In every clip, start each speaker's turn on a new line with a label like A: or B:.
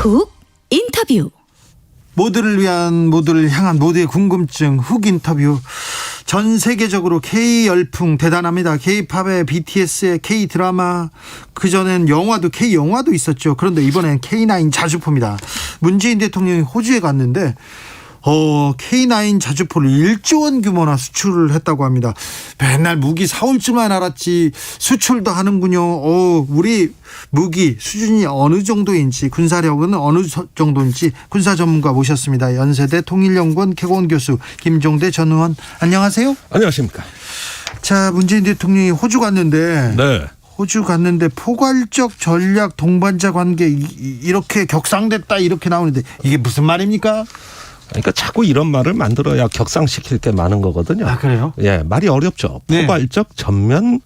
A: 훅 인터뷰.
B: 모두를 위한, 모두를 향한 모두의 궁금증 훅 인터뷰. 전 세계적으로 K 열풍 대단합니다. K-팝의 BTS의 K 드라마, 그전엔 영화도 K 영화도 있었죠. 그런데 이번엔 K9 자주포입니다. 문재인 대통령이 호주에 갔는데 K9 자주포를 1조 원 규모나 수출을 했다고 합니다. 맨날 무기 사올 줄만 알았지 수출도 하는군요. 우리 무기 수준이 어느 정도인지, 군사력은 어느 정도인지 군사 전문가 모셨습니다. 연세대 통일연구원 개공원 교수 김종대 전 의원, 안녕하세요.
C: 안녕하십니까.
B: 자, 문재인 대통령이 호주 갔는데
C: 네.
B: 호주 갔는데 포괄적 전략 동반자 관계 이렇게 격상됐다 이렇게 나오는데 이게 무슨 말입니까?
C: 그러니까 자꾸 이런 말을 만들어야 격상시킬 게 많은 거거든요.
B: 아, 그래요?
C: 예, 말이 어렵죠.
B: 네.
C: 포괄적 전면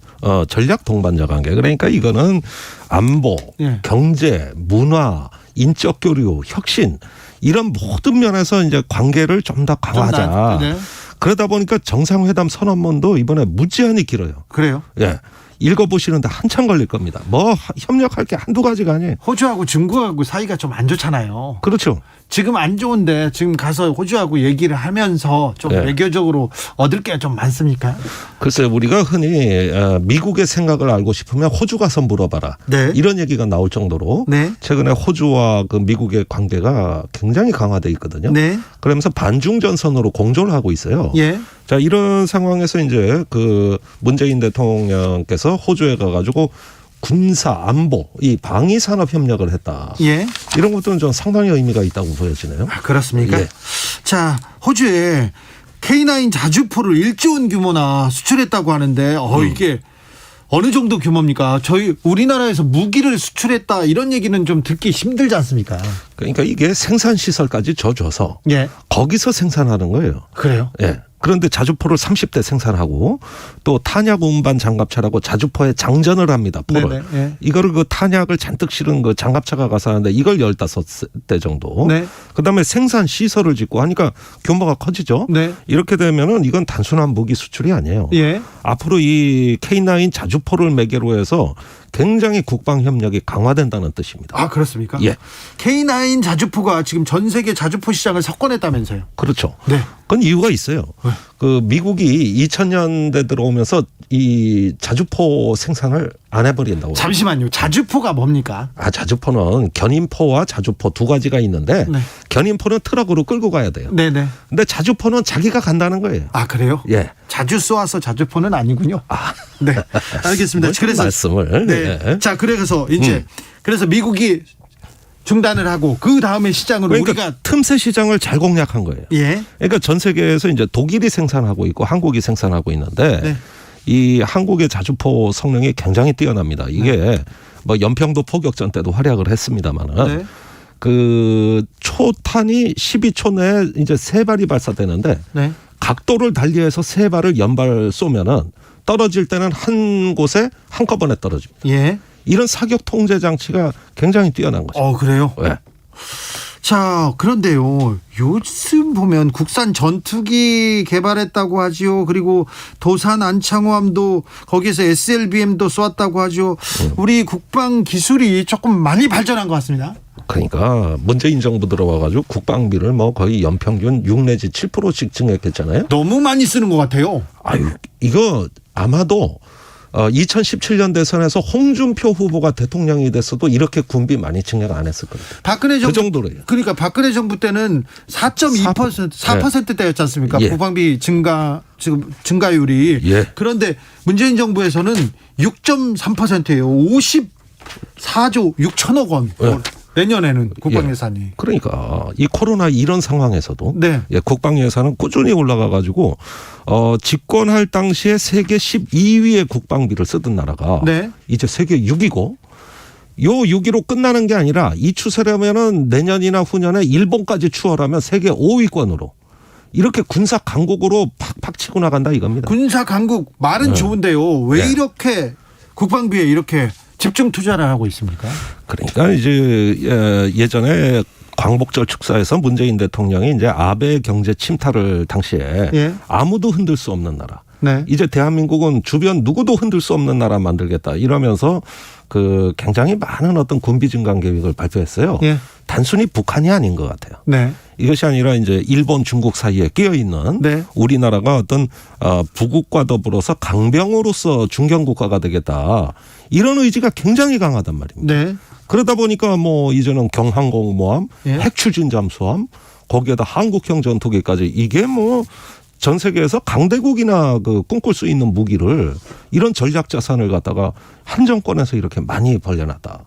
C: 전략 동반자 관계. 그러니까 이거는 안보,
B: 네.
C: 경제, 문화, 인적 교류, 혁신 이런 모든 면에서 이제 관계를 좀 더 강화하자.
B: 네.
C: 그러다 보니까 정상회담 선언문도 이번에 무지한히 길어요.
B: 그래요?
C: 예. 읽어보시는데 한참 걸릴 겁니다. 뭐 협력할 게 한두 가지가 아니에요.
B: 호주하고 중국하고 사이가 좀 안 좋잖아요.
C: 그렇죠.
B: 지금 안 좋은데 지금 가서 호주하고 얘기를 하면서 좀
C: 네.
B: 외교적으로 얻을 게 좀 많습니까?
C: 글쎄요, 우리가 흔히 미국의 생각을 알고 싶으면 호주 가서 물어봐라.
B: 네.
C: 이런 얘기가 나올 정도로
B: 네.
C: 최근에 호주와 그 미국의 관계가 굉장히 강화돼 있거든요.
B: 네.
C: 그러면서 반중전선으로 공조를 하고 있어요.
B: 예.
C: 자, 이런 상황에서 이제 그 문재인 대통령께서 호주에 가가지고 군사 안보 이 방위 산업 협력을 했다.
B: 예.
C: 이런 것들은 좀 상당히 의미가 있다고 보여지네요.
B: 아, 그렇습니까?
C: 예.
B: 자, 호주에 K9 자주포를 1조 원 규모나 수출했다고 하는데 이게 어느 정도 규모입니까? 우리나라에서 무기를 수출했다 이런 얘기는 좀 듣기 힘들지 않습니까?
C: 그러니까 이게 생산 시설까지 줘서
B: 예.
C: 거기서 생산하는 거예요.
B: 그래요?
C: 예. 그런데 자주포를 30대 생산하고 또 탄약 운반 장갑차라고 자주포에 장전을 합니다. 포를.
B: 네네, 예.
C: 이거를 그 탄약을 잔뜩 실은 그 장갑차가 가서 하는데 이걸 15대 정도.
B: 네.
C: 그다음에 생산 시설을 짓고 하니까 규모가 커지죠.
B: 네.
C: 이렇게 되면은 이건 단순한 무기 수출이 아니에요.
B: 예.
C: 앞으로 이 K9 자주포를 매개로 해서 굉장히 국방 협력이 강화된다는 뜻입니다.
B: 아, 그렇습니까?
C: 예.
B: K9 자주포가 지금 전 세계 자주포 시장을 석권했다면서요?
C: 그렇죠.
B: 네.
C: 그건 이유가 있어요.
B: 네.
C: 그 미국이 2000년대 들어오면서 이 자주포 생산을 안 해버린다고.
B: 잠시만요. 자주포가 뭡니까?
C: 자주포는 견인포와 자주포 두 가지가 있는데
B: 네.
C: 견인포는 트럭으로 끌고 가야 돼요.
B: 네네.
C: 근데 자주포는 자기가 간다는 거예요.
B: 아, 그래요?
C: 예.
B: 자주 쏘아서 자주포는 아니군요. 네. 알겠습니다.
C: 그래서 말씀을.
B: 네.
C: 네.
B: 자, 그래서 이제 그래서 미국이 중단을 하고 그 다음에 시장으로
C: 그러니까
B: 우리가
C: 틈새 시장을 잘 공략한 거예요.
B: 예.
C: 그러니까 전 세계에서 이제 독일이 생산하고 있고 한국이 생산하고 있는데
B: 네.
C: 이 한국의 자주포 성능이 굉장히 뛰어납니다. 이게 뭐 연평도 포격전 때도 활약을 했습니다만은
B: 네.
C: 그 초탄이 12초 내에 이제 3발이 발사되는데
B: 네.
C: 각도를 달리해서 3발을 연발 쏘면은 떨어질 때는 한 곳에 한꺼번에 떨어집니다.
B: 예.
C: 이런 사격 통제 장치가 굉장히 뛰어난 거죠.
B: 그래요?
C: 네.
B: 자, 그런데요. 요즘 보면 국산 전투기 개발했다고 하지요. 그리고 도산 안창호함도 거기에서 SLBM도 쏘았다고 하죠. 우리 국방 기술이 조금 많이 발전한 것 같습니다.
C: 그러니까 문재인 정부 들어와가지고 국방비를 뭐 거의 연평균 6 내지 7%씩 증액했잖아요.
B: 너무 많이 쓰는 것 같아요.
C: 아유, 이거 아마도 2017년 대선에서 홍준표 후보가 대통령이 됐어도 이렇게 군비 많이 증액 안 했을 겁니다.
B: 박근혜 정부,
C: 그 정도로요.
B: 그러니까 박근혜 정부 때는 4.2% 4%대였지 않습니까?
C: 예.
B: 국방비 증가율이.
C: 예.
B: 그런데 문재인 정부에서는 6.3%예요. 54조 6천억 원.
C: 예.
B: 내년에는 국방 예산이.
C: 그러니까 이 코로나 이런 상황에서도
B: 네.
C: 국방 예산은 꾸준히 올라가 가지고 집권할 당시에 세계 12위의 국방비를 쓰던 나라가
B: 네.
C: 이제 세계 6위고 요 6위로 끝나는 게 아니라 이 추세라면은 내년이나 후년에 일본까지 추월하면 세계 5위권으로 이렇게 군사 강국으로 팍팍 치고 나간다 이겁니다.
B: 군사 강국 말은 좋은데요. 왜
C: 네.
B: 이렇게 국방비에 이렇게 집중 투자를 하고 있습니까?
C: 그러니까 이제 예전에 광복절 축사에서 문재인 대통령이 이제 아베 경제 침탈을 당시에
B: 예.
C: 아무도 흔들 수 없는 나라.
B: 네.
C: 이제 대한민국은 주변 누구도 흔들 수 없는 나라 만들겠다 이러면서 그 굉장히 많은 어떤 군비 증강 계획을 발표했어요.
B: 예.
C: 단순히 북한이 아닌 것 같아요.
B: 네.
C: 이것이 아니라 이제 일본, 중국 사이에 끼어 있는
B: 네.
C: 우리나라가 어떤 부국과 더불어서 강병으로서 중견 국가가 되겠다. 이런 의지가 굉장히 강하단 말입니다.
B: 네.
C: 그러다 보니까 뭐 이제는 경항공모함,
B: 예.
C: 핵추진 잠수함, 거기에다 한국형 전투기까지 이게 뭐 전 세계에서 강대국이나 그 꿈꿀 수 있는 무기를 이런 전략 자산을 갖다가 한 정권에서 이렇게 많이 벌려놨다.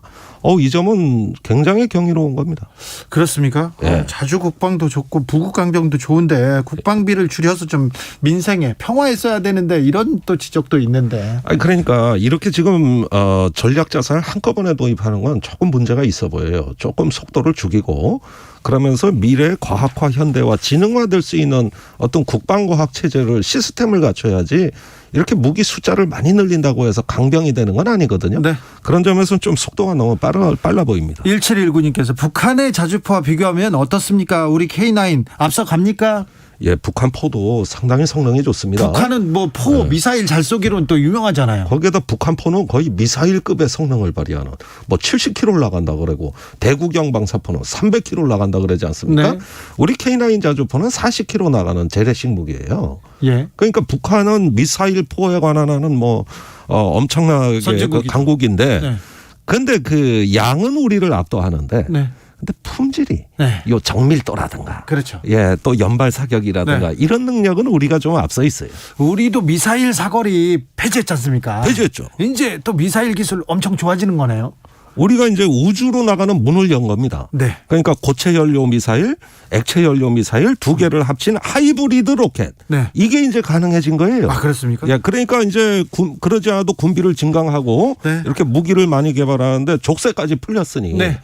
C: 이 점은 굉장히 경이로운 겁니다.
B: 그렇습니까?
C: 예.
B: 자주 국방도 좋고 부국 강병도 좋은데 국방비를 줄여서 좀 민생에 평화에 써야 되는데 이런 또 지적도 있는데.
C: 아니 그러니까 이렇게 지금 전략 자산을 한꺼번에 도입하는 건 조금 문제가 있어 보여요. 조금 속도를 죽이고 그러면서 미래 과학화 현대화 지능화될 수 있는 어떤 국방과학 체제를 시스템을 갖춰야지 이렇게 무기 숫자를 많이 늘린다고 해서 강병이 되는 건 아니거든요.
B: 네.
C: 그런 점에서는 좀 속도가 너무 빨라 보입니다.
B: 1719님께서 북한의 자주포와 비교하면 어떻습니까? 우리 K9 앞서 갑니까?
C: 예, 북한 포도 상당히 성능이 좋습니다.
B: 북한은 뭐 포 미사일 잘 쏘기로는 또 유명하잖아요.
C: 거기에다 북한 포는 거의 미사일급의 성능을 발휘하는 뭐 70km 나간다 그러고 대구경 방사포는 300km 나간다 그러지 않습니까?
B: 네.
C: 우리 K9 자주포는 40km 나가는 재래식 무기예요.
B: 예.
C: 그러니까 북한은 미사일 포에 관한 뭐 엄청나게
B: 선진국이죠.
C: 그 강국인데
B: 네.
C: 근데 그 양은 우리를 압도하는데
B: 네.
C: 근데 품질이
B: 네.
C: 요 정밀도라든가
B: 그렇죠.
C: 예, 또 연발 사격이라든가
B: 네.
C: 이런 능력은 우리가 좀 앞서 있어요.
B: 우리도 미사일 사거리 폐지했지 않습니까?
C: 폐지했죠.
B: 이제 또 미사일 기술 엄청 좋아지는 거네요.
C: 우리가 이제 우주로 나가는 문을 연 겁니다.
B: 네.
C: 그러니까 고체 연료 미사일, 액체 연료 미사일 두 개를 합친 하이브리드 로켓.
B: 네.
C: 이게 이제 가능해진 거예요.
B: 아, 그렇습니까?
C: 예, 그러니까 이제 그러지 않아도 군비를 증강하고
B: 네.
C: 이렇게 무기를 많이 개발하는데 족쇄까지 풀렸으니
B: 네.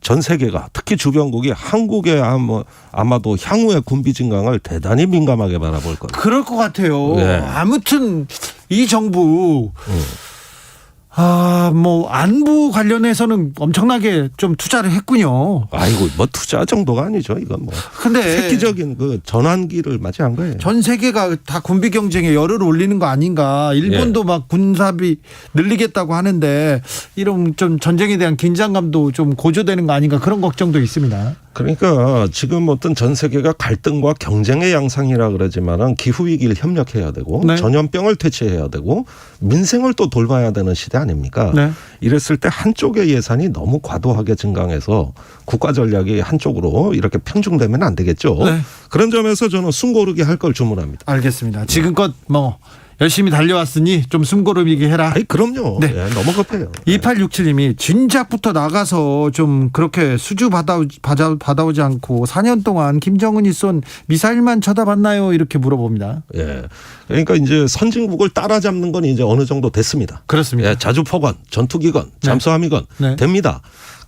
C: 전 세계가 특히 주변국이 한국의 아마도 향후의 군비 증강을 대단히 민감하게 바라볼 거예요.
B: 그럴 것 같아요.
C: 네.
B: 아무튼 이 정부 뭐 안보 관련해서는 엄청나게 좀 투자를 했군요.
C: 아이고 뭐 투자 정도가 아니죠. 이건 뭐
B: 근데
C: 획기적인 그 전환기를 맞이한 거예요.
B: 전 세계가 다 군비 경쟁에 열을 올리는 거 아닌가. 일본도 막 군사비 늘리겠다고 하는데 이런 좀 전쟁에 대한 긴장감도 좀 고조되는 거 아닌가 그런 걱정도 있습니다.
C: 그러니까 지금 어떤 전 세계가 갈등과 경쟁의 양상이라 그러지만은 기후 위기를 협력해야 되고
B: 네.
C: 전염병을 퇴치해야 되고 민생을 또 돌봐야 되는 시대 아닙니까?
B: 네.
C: 이랬을 때 한쪽의 예산이 너무 과도하게 증강해서 국가 전략이 한쪽으로 이렇게 편중되면 안 되겠죠.
B: 네.
C: 그런 점에서 저는 숨고르게 할 걸 주문합니다.
B: 알겠습니다. 지금껏 뭐 열심히 달려왔으니 좀 숨고르게 해라.
C: 아이 그럼요.
B: 네.
C: 예, 너무 급해요.
B: 2867님이 진작부터 나가서 좀 그렇게 수주 받아오지 않고 4년 동안 김정은이 쏜 미사일만 쳐다봤나요? 이렇게 물어봅니다.
C: 예. 그러니까 이제 선진국을 따라잡는 건 이제 어느 정도 됐습니다.
B: 그렇습니다.
C: 예, 자주포건, 전투기건, 잠수함이건
B: 네.
C: 됩니다.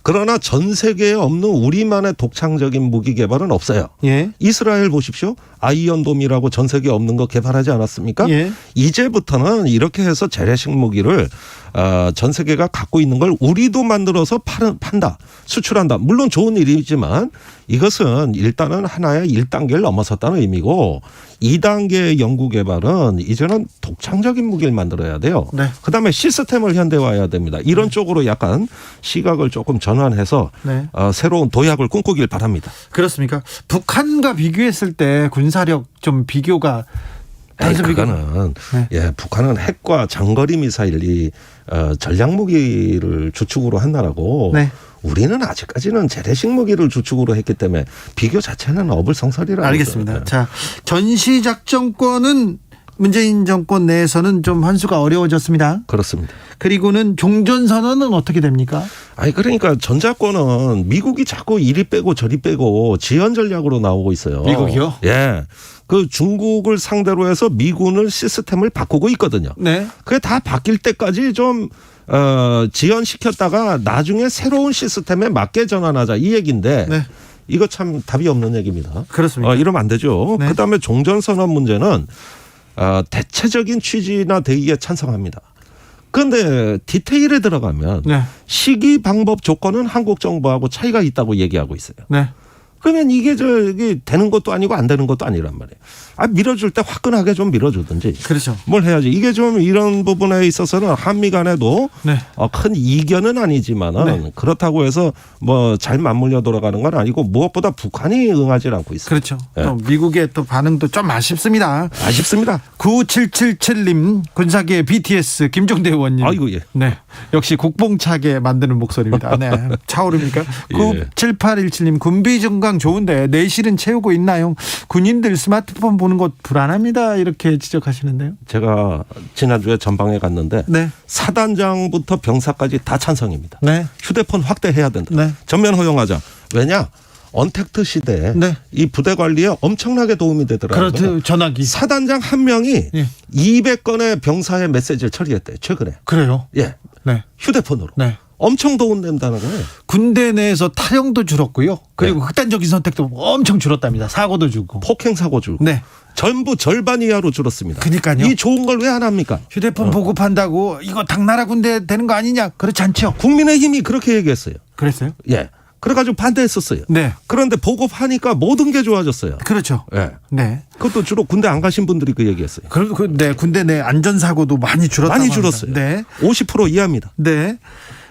C: 그러나 전 세계에 없는 우리만의 독창적인 무기 개발은 없어요.
B: 예.
C: 이스라엘 보십시오. 아이언돔이라고 전 세계에 없는 거 개발하지 않았습니까?
B: 예.
C: 이제부터는 이렇게 해서 재래식 무기를 전 세계가 갖고 있는 걸 우리도 만들어서 판다, 수출한다. 물론 좋은 일이지만 이것은 일단은 하나의 1단계를 넘어섰다는 의미고 2단계의 연구 개발은 이제는 독창적인 무기를 만들어야 돼요.
B: 네.
C: 그다음에 시스템을 현대화해야 됩니다. 이런 쪽으로 약간 시각을 조금 전환해서
B: 네.
C: 새로운 도약을 꿈꾸길 바랍니다.
B: 그렇습니까? 북한과 비교했을 때 군사력 좀 비교가
C: 그거는
B: 네.
C: 예, 북한은 핵과 장거리 미사일이 전략 무기를 주축으로 한 나라고
B: 네.
C: 우리는 아직까지는 재래식 무기를 주축으로 했기 때문에 비교 자체는 어불성설이라고.
B: 알겠습니다.
C: 네.
B: 자, 전시작전권은 문재인 정권 내에서는 좀 환수가 어려워졌습니다.
C: 그렇습니다.
B: 그리고는 종전선언은 어떻게 됩니까?
C: 아니 그러니까 전자권은 미국이 자꾸 이리 빼고 저리 빼고 지연 전략으로 나오고 있어요.
B: 미국이요?
C: 예. 그 중국을 상대로 해서 미군을 시스템을 바꾸고 있거든요.
B: 네.
C: 그게 다 바뀔 때까지 좀 지연시켰다가 나중에 새로운 시스템에 맞게 전환하자 이 얘기인데
B: 네.
C: 이거 참 답이 없는 얘기입니다.
B: 그렇습니까?
C: 이러면 안 되죠.
B: 네.
C: 그다음에 종전선언 문제는 대체적인 취지나 대의에 찬성합니다. 그런데 디테일에 들어가면
B: 네.
C: 시기 방법 조건은 한국 정부하고 차이가 있다고 얘기하고 있어요.
B: 네.
C: 그러면 이게 되는 것도 아니고 안 되는 것도 아니란 말이에요. 밀어줄 때 화끈하게 좀 밀어주든지.
B: 그렇죠.
C: 뭘 해야지. 이게 좀 이런 부분에 있어서는 한미 간에도
B: 네.
C: 큰 이견은 아니지만은
B: 네.
C: 그렇다고 해서 뭐 잘 맞물려 돌아가는 건 아니고 무엇보다 북한이 응하지 않고 있습니다.
B: 그렇죠.
C: 네.
B: 또 미국의 또 반응도 좀 아쉽습니다.
C: 아쉽습니다.
B: 9777님 군사계 BTS 김종대 의원님.
C: 아이고 예.
B: 네. 역시 국뽕차게 만드는 목소리입니다. 네. 차오릅니까?
C: 예.
B: 7817님 군비 증강 좋은데 내실은 채우고 있나요? 군인들 스마트폰 보는 것 불안합니다. 이렇게 지적하시는데요.
C: 제가 지난주에 전방에 갔는데
B: 네.
C: 사단장부터 병사까지 다 찬성입니다.
B: 네.
C: 휴대폰 확대해야 된다.
B: 네.
C: 전면 허용하자. 왜냐? 언택트 시대에
B: 네.
C: 이 부대 관리에 엄청나게 도움이 되더라고요.
B: 그렇죠. 전화기.
C: 사단장 한 명이
B: 예.
C: 200건의 병사의 메시지를 처리했대요. 최근에.
B: 그래요?
C: 예.
B: 네.
C: 휴대폰으로.
B: 네.
C: 엄청 도움된다는 거예요.
B: 군대 내에서 탈영도 줄었고요. 그리고
C: 네.
B: 극단적인 선택도 엄청 줄었답니다. 사고도 줄고.
C: 폭행 사고 줄고.
B: 네.
C: 전부 절반 이하로 줄었습니다.
B: 그러니까요.
C: 이 좋은 걸 왜 안 합니까?
B: 휴대폰 보급한다고 이거 당나라 군대 되는 거 아니냐? 그렇지 않죠.
C: 국민의힘이 그렇게 얘기했어요.
B: 그랬어요?
C: 예. 그래가지고 반대했었어요.
B: 네.
C: 그런데 보급하니까 모든 게 좋아졌어요.
B: 그렇죠.
C: 예.
B: 네.
C: 그것도 주로 군대 안 가신 분들이 그 얘기했어요.
B: 그리고 네, 군대 내 안전사고도 많이 줄었다고
C: 많이
B: 합니다.
C: 줄었어요.
B: 네.
C: 50% 이하입니다.
B: 네.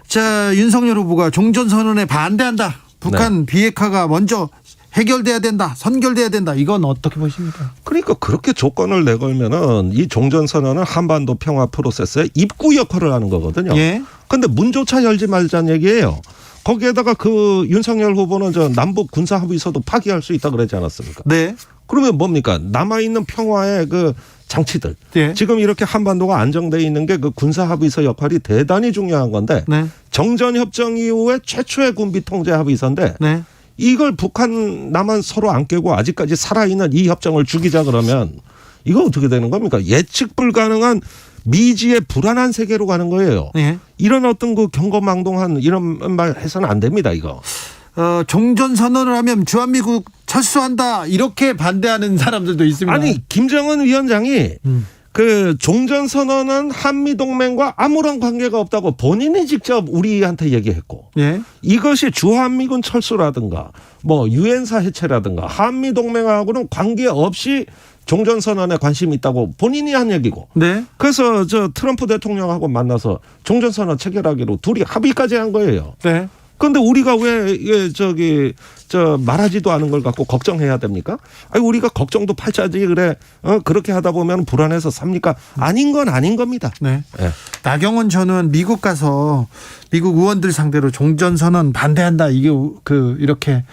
B: 자, 윤석열 후보가 종전선언에 반대한다. 북한 비핵화가 먼저 해결돼야 된다. 선결돼야 된다. 이건 어떻게 보십니까?
C: 그러니까 그렇게 조건을 내걸면은 이 종전선언은 한반도 평화 프로세스의 입구 역할을 하는 거거든요.
B: 예.
C: 근데 문조차 열지 말자는 얘기예요. 거기에다가 그 윤석열 후보는 저 남북 군사 합의서도 파기할 수 있다 그러지 않았습니까?
B: 네.
C: 그러면 뭡니까? 남아있는 평화의 그 장치들.
B: 예.
C: 지금 이렇게 한반도가 안정돼 있는 게 그 군사 합의서 역할이 대단히 중요한 건데
B: 네.
C: 정전협정 이후에 최초의 군비 통제 합의서인데
B: 네.
C: 이걸 북한 남한 서로 안 깨고 아직까지 살아있는 이 협정을 죽이자 그러면 이거 어떻게 되는 겁니까? 예측 불가능한 미지의 불안한 세계로 가는 거예요.
B: 예.
C: 이런 어떤 그 경거망동한 이런 말 해서는 안 됩니다. 이거.
B: 종전선언을 하면 주한미국 철수한다. 이렇게 반대하는 사람들도 있습니다.
C: 아니 김정은 위원장이 그 종전선언은 한미동맹과 아무런 관계가 없다고 본인이 직접 우리한테 얘기했고
B: 예.
C: 이것이 주한미군 철수라든가 뭐 유엔사 해체라든가 한미동맹하고는 관계없이 종전선언에 관심이 있다고 본인이 한 얘기고
B: 네.
C: 그래서 저 트럼프 대통령하고 만나서 종전선언 체결하기로 둘이 합의까지 한 거예요.
B: 네.
C: 그런데 우리가 왜 말하지도 않은 걸 갖고 걱정해야 됩니까? 아니 우리가 걱정도 팔자지 그래. 그렇게 하다 보면 불안해서 삽니까? 아닌 건 아닌 겁니다.
B: 네.
C: 네.
B: 나경원 전 의원 미국 가서 미국 의원들 상대로 종전선언 반대한다. 이게 이렇게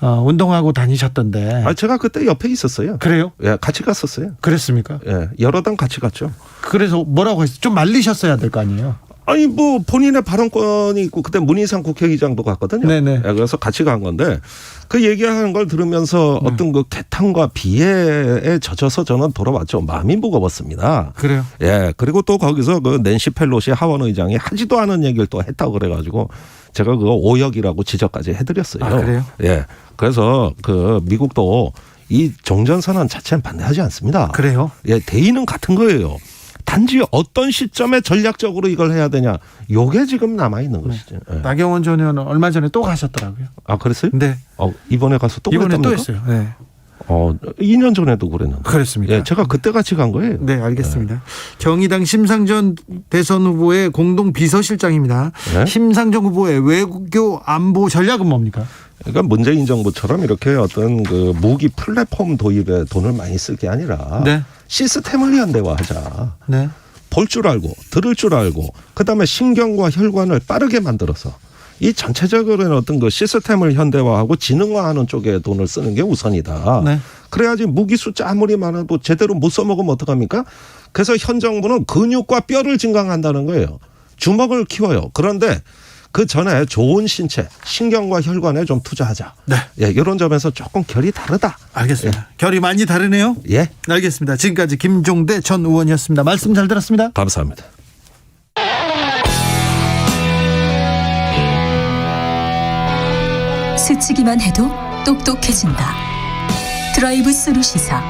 B: 운동하고 다니셨던데.
C: 제가 그때 옆에 있었어요.
B: 그래요?
C: 예, 같이 갔었어요.
B: 그랬습니까?
C: 예, 여러 당 같이 갔죠.
B: 그래서 뭐라고 했어요? 좀 말리셨어야 될 거 아니에요?
C: 아니 뭐 본인의 발언권이 있고 그때 문희상 국회의장도 갔거든요.
B: 네네.
C: 예, 그래서 같이 간 건데 그 얘기하는 걸 들으면서 어떤 그 개탄과 비애에 젖어서 저는 돌아왔죠. 마음이 무거웠습니다.
B: 그래요?
C: 예, 그리고 또 거기서 그 낸시 펠로시 하원 의장이 하지도 않은 얘기를 또 했다고 그래가지고 제가 그거 오역이라고 지적까지 해드렸어요.
B: 아, 그래요?
C: 예, 그래서 그 미국도 이 종전선언 자체는 반대하지 않습니다.
B: 그래요?
C: 예, 대의는 같은 거예요. 단지 어떤 시점에 전략적으로 이걸 해야 되냐. 요게 지금 남아있는 것이죠. 예.
B: 나경원 전 의원은 얼마 전에 또 가셨더라고요.
C: 아, 그랬어요?
B: 네.
C: 이번에 가서 또
B: 이번에 또
C: 그랬답니까?
B: 했어요. 네.
C: 2년 전에도 그랬는데.
B: 그랬습니까?
C: 예, 제가 그때 같이 간 거예요.
B: 네, 알겠습니다. 정의당 심상정 대선 후보의 공동 비서실장입니다.
C: 네?
B: 심상정 후보의 외교 안보 전략은 뭡니까?
C: 그러니까 문재인 정부처럼 이렇게 어떤 그 무기 플랫폼 도입에 돈을 많이 쓸 게 아니라
B: 네.
C: 시스템을 현대화하자.
B: 네.
C: 볼 줄 알고 들을 줄 알고 그다음에 신경과 혈관을 빠르게 만들어서 이 전체적으로는 어떤 그 시스템을 현대화하고 지능화하는 쪽에 돈을 쓰는 게 우선이다.
B: 네.
C: 그래야지 무기 숫자 아무리 많아도 제대로 못 써먹으면 어떡합니까? 그래서 현 정부는 근육과 뼈를 증강한다는 거예요. 주먹을 키워요. 그런데 그 전에 좋은 신체, 신경과 혈관에 좀 투자하자.
B: 네.
C: 예, 이런 점에서 조금 결이 다르다.
B: 알겠습니다. 결이 많이 다르네요.
C: 예.
B: 알겠습니다. 지금까지 김종대 전 의원이었습니다. 말씀 잘 들었습니다.
C: 감사합니다.
A: 스치기만 해도 똑똑해진다. 드라이브 스루 시사